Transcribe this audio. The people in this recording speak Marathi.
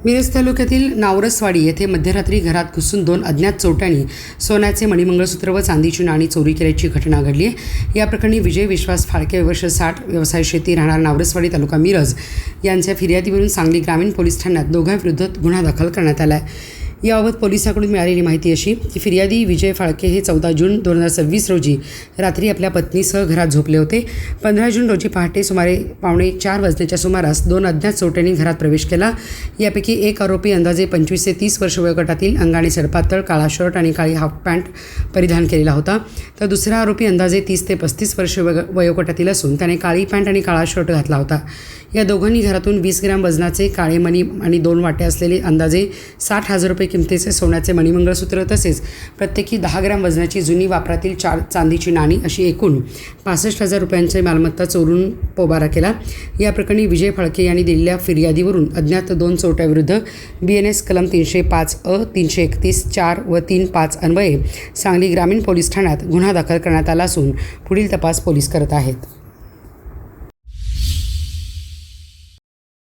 मिरज तालुक्यातील नावरसवाडी येथे मध्यरात्री घरात घुसून 2 अज्ञात चोरट्यांनी सोन्याचे मणिमंगळसूत्र व चांदीची नाणी चोरी केल्याची घटना घडली आहे। या प्रकरणी विजय विश्वास फाळके वर्ष 60 व्यवसाय शेती राहणार नावरसवाडी तालुका मिरज यांच्या फिर्यादीवरून सांगली ग्रामीण पोलीस ठाण्यात दोघांविरुद्ध गुन्हा दाखल करण्यात आला आहे। याबाबत पोलिसांकडून मिळालेली माहिती अशी की फिर्यादी विजय फाळके हे 14 जून 2026 रोजी रात्री आपल्या पत्नीसह घरात झोपले होते। 15 जून रोजी पहाटे सुमारे 3:45 वाजण्याच्या सुमारास 2 अज्ञात चोरट्यांनी घरात प्रवेश केला। यापैकी एक आरोपी अंदाजे 25 ते 30 वर्ष वयोगटातील, अंगाने सडपातळ काळा शर्ट आणि काळी हाफ पॅन्ट परिधान केलेला होता, तर दुसरा आरोपी अंदाजे 30 ते 35 वर्ष वयोगटातील असून त्याने काळी पॅन्ट आणि काळा शर्ट घातला होता। या दोघांनी घरातून 20 ग्रॅम वजनाचे काळे मणी आणि 2 वाटे असलेले अंदाजे 60,000 रुपये किमतीचे सोन्याचे मणिमंगळसूत्र तसेच प्रत्येकी 10 ग्रॅम वजनाची जुनी वापरातील 4 चांदीची नाणी अशी एकूण 65,000 रुपयांची मालमत्ता चोरून पोबारा केला। या प्रकरणी विजय फाळके यांनी दिलेल्या फिर्यादीवरून अज्ञात 2 चोरट्याविरुद्ध BNS कलम 305(अ), 331 4 व 35 अन्वये सांगली ग्रामीण पोलीस ठाण्यात गुन्हा दाखल करण्यात आला असून पुढील तपास पोलीस करत आहेत।